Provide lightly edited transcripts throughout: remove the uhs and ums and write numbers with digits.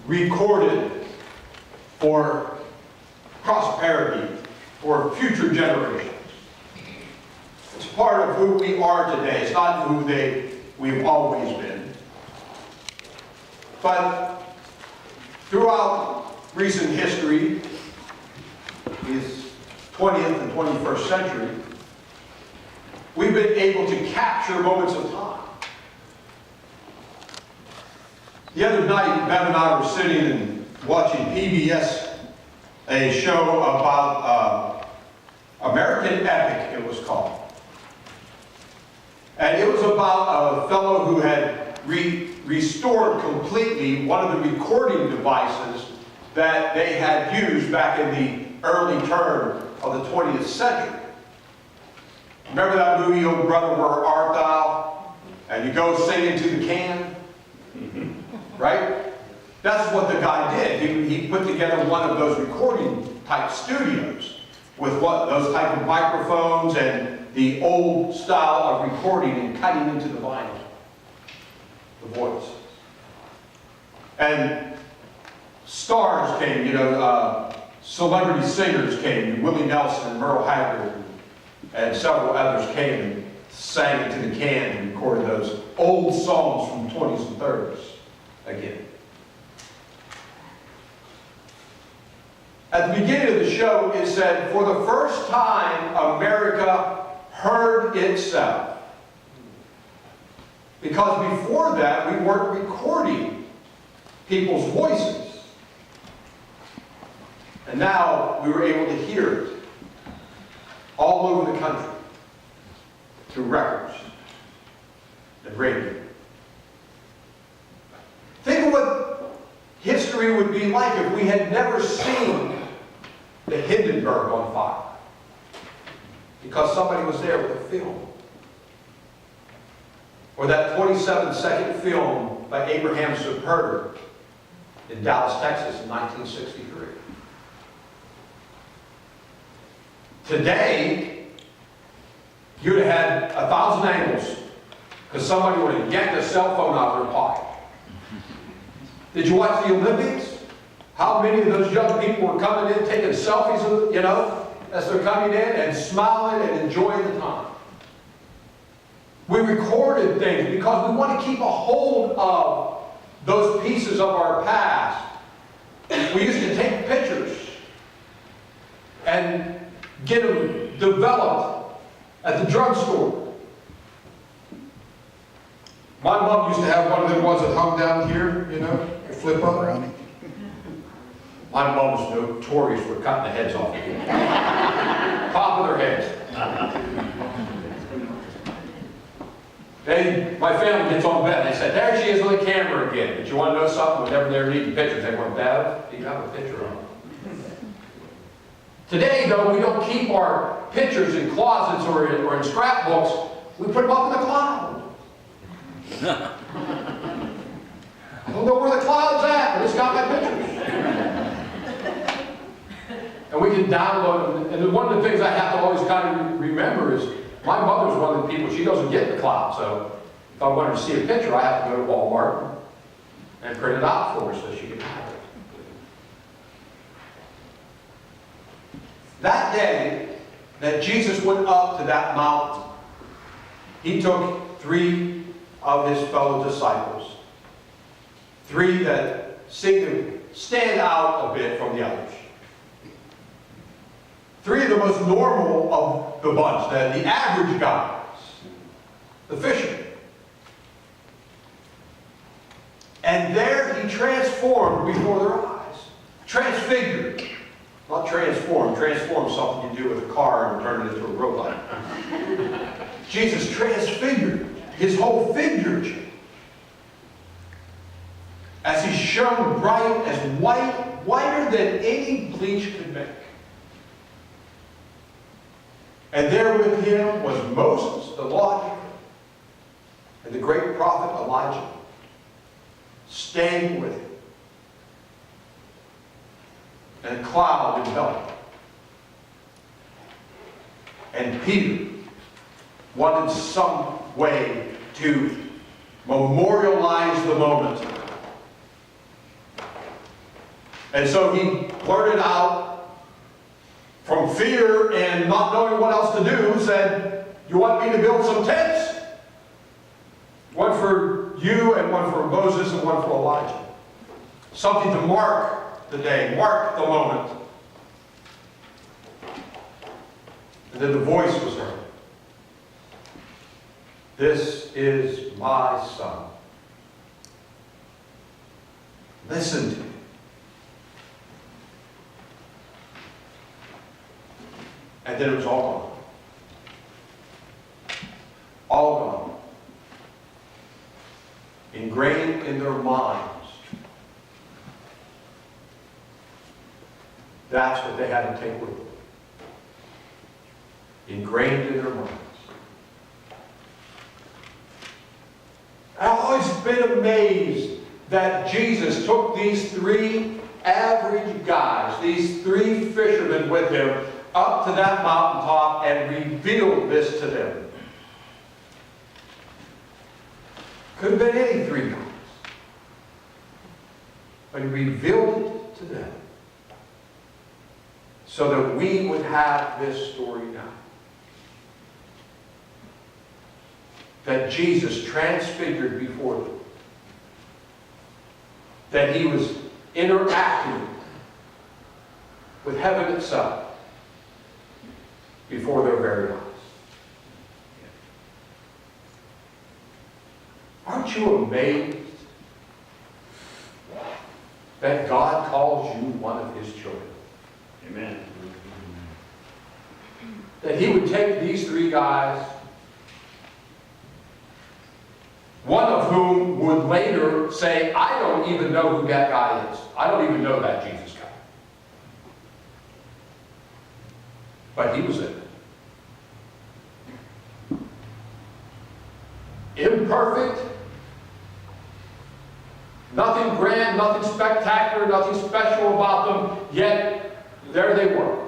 recorded for prosperity, for future generations. It's part of who we are today. It's not who we've always been. But throughout recent history, this 20th and 21st century, we've been able to capture moments of time. The other night, Bev and I were sitting and watching PBS, a show about American Epic, it was called. And it was about a fellow who had restored completely one of the recording devices that they had used back in the early turn of the 20th century. Remember that movie, Oh Brother, Where Art Thou? And you go sing into the can? Right? That's what the guy did. He put together one of those recording type studios with those type of microphones and the old style of recording and cutting into the vinyl, the voice. And stars came, celebrity singers came. Willie Nelson and Merle Haggard and several others came and sang into the can and recorded those old songs from the 20s and 30s again. At the beginning of the show, it said, for the first time, America heard itself. Because before that, we weren't recording people's voices. And now we were able to hear it all over the country through records and radio. Think of what history would be like if we had never seen the Hindenburg on fire because somebody was there with a film. Or that 27-second film by Abraham Serpenter in Dallas, Texas in 1963. Today, you'd have had 1,000 angles because somebody would have yanked a cell phone out of their pocket. Did you watch the Olympics? How many of those young people were coming in, taking selfies, as they're coming in and smiling and enjoying the time? We recorded things because we want to keep a hold of those pieces of our past. We used to take pictures and get them developed at the drugstore. My mom used to have one of them ones that hung down here, you flip up. My mom was notorious for cutting the heads off. Top of their heads. My family gets on bed. They said, there she is on the camera again. But you want to know something? Whenever they're needing pictures, they went, Bev, you have a picture of them. Today, though, we don't keep our pictures in closets or in scrapbooks. We put them up in the cloud. I don't know where the cloud's at, but it's got my pictures. And we can download them. And one of the things I have to always kind of remember is my mother's one of the people, she doesn't get the cloud. So if I wanted to see a picture, I have to go to Walmart and print it out for her so she can have it. That day that Jesus went up to that mountain, he took 3 of his fellow disciples. 3 that seemed to stand out a bit from the others. 3 of the most normal of the bunch, the average guys, the fishermen. And there he transformed before their eyes. Transfigured. Not transformed. Transform something you do with a car and turn it into a robot. Jesus transfigured his whole figure as he shone bright as whiter than any bleach could make. And there with him was Moses, the lawgiver, and the great prophet Elijah, standing with him. And a cloud enveloped. And Peter wanted some way to memorialize the moment. And so he blurted out, from fear and not knowing what else to do, said, "You want me to build some tents? One for you, and one for Moses, and one for Elijah." Something to mark the day, mark the moment. And then the voice was heard. "This is my son. Listen to him." And then it was all gone. All gone. Ingrained in their minds. That's what they had to take with them. Ingrained in their minds. I've always been amazed that Jesus took these three average guys, these three fishermen with him, up to that mountaintop and revealed this to them. Could have been any three guys. But he revealed it to them so that we would have this story now. That Jesus transfigured before them. That he was interacting with heaven itself before their very eyes. Aren't you amazed that God calls you one of his children? Amen. That he would take these three guys, one of whom would later say, "I don't even know who that guy is. I don't even know that Jesus guy." But he was in it. Imperfect, nothing grand, nothing spectacular, nothing special about them, yet there they were.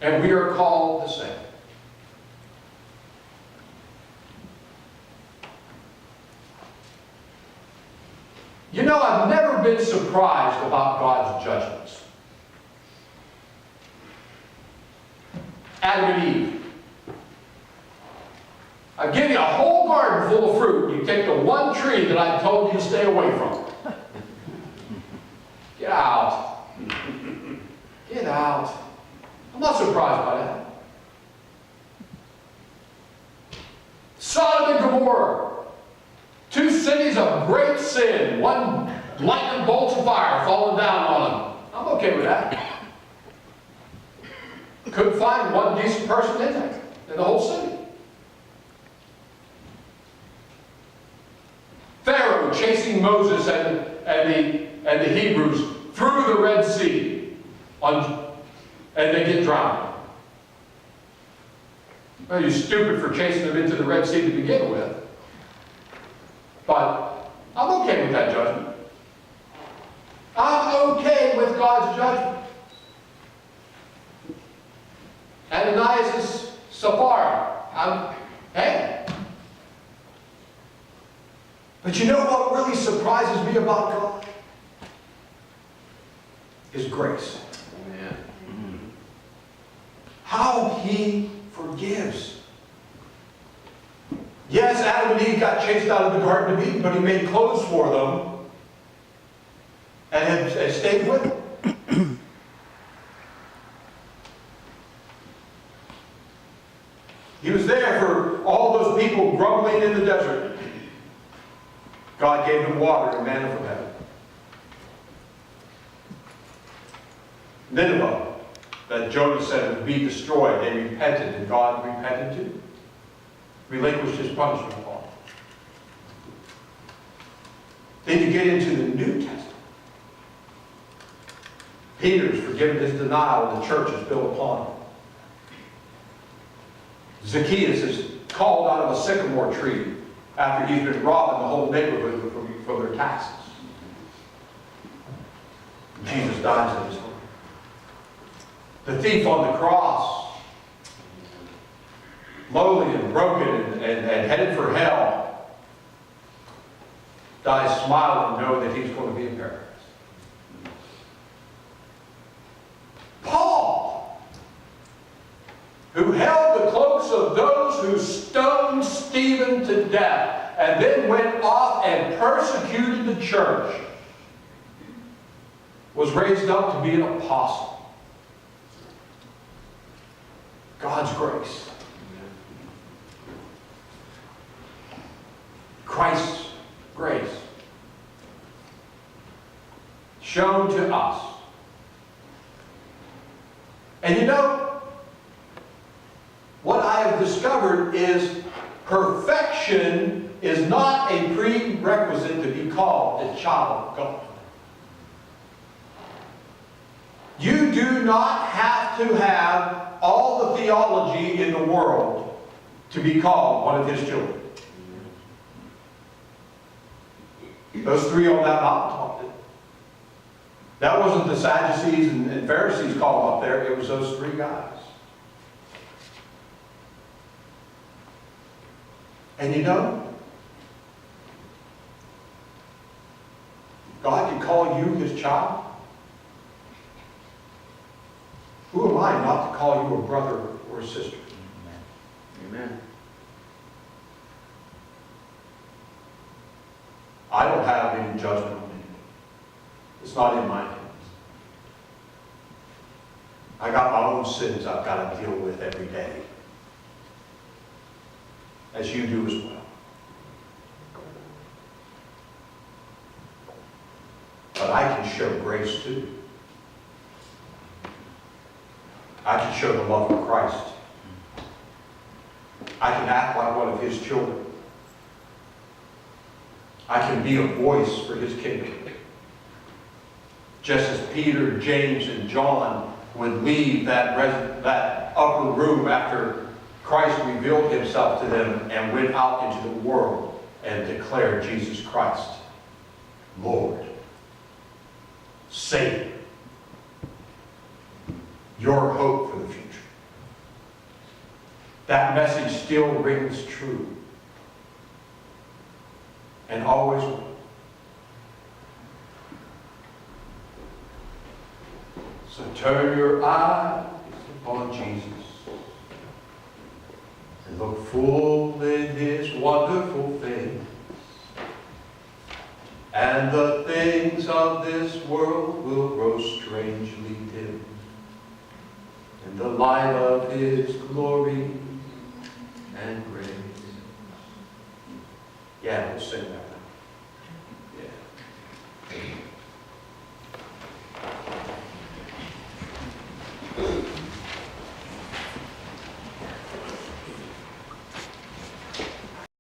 And we are called the same. You know, I've never been surprised about God's judgments. Adam and Eve. I give you a whole garden full of fruit. You take the one tree that I told you to stay away from. Get out. Get out. I'm not surprised by that. Sodom and Gomorrah. Two cities of great sin. One lightning bolts of fire falling down on them. I'm okay with that. Couldn't find one decent person in there, in the whole city. Pharaoh chasing Moses and the Hebrews through the Red Sea, and they get drowned. Well, you're stupid for chasing them into the Red Sea to begin with. But I'm okay with that judgment. I'm okay with God's judgment. Ananias' Sapphira. Hey. But you know what really surprises me about God? His grace. Amen. How he forgives. Yes, Adam and Eve got chased out of the Garden of Eden, but he made clothes for them and had stayed with them. He was there for all those people grumbling in the desert. God gave them water and manna from heaven. Nineveh, that Jonah said would be destroyed, they repented, and God repented too. Relinquished his punishment upon them. Then you get into the New Testament. Peter's forgiven his denial, and the church is built upon him. Zacchaeus is called out of a sycamore tree after he's been robbing the whole neighborhood for their taxes. Jesus dies in his home. The thief on the cross, lowly and broken and headed for hell, die smiling, knowing that he's going to be in paradise. Paul, who held the cloaks of those who stoned Stephen to death, and then went off and persecuted the church, was raised up to be an apostle. God's grace. Christ's grace shown to us. And you know, what I have discovered is perfection is not a prerequisite to be called a child of God. You do not have to have all the theology in the world to be called one of his children. Those three on that mountain taught it. That wasn't the Sadducees and Pharisees called up there. It was those three guys. And you know, God can call you his child. Who am I not to call you a brother or a sister? Amen. I don't have any judgment on you. It's not in my hands. I got my own sins I've got to deal with every day. As you do as well. But I can show grace too. I can show the love of Christ. I can act like one of his children. I can be a voice for his kingdom. Just as Peter, James, and John would leave that upper room after Christ revealed himself to them and went out into the world and declared Jesus Christ, Lord, Savior, your hope for the future. That message still rings true and always will. So turn your eyes upon Jesus and look full in his wonderful face, and the things of this world will grow strangely dim in the light of his glory and grace. Yeah, we'll sing that.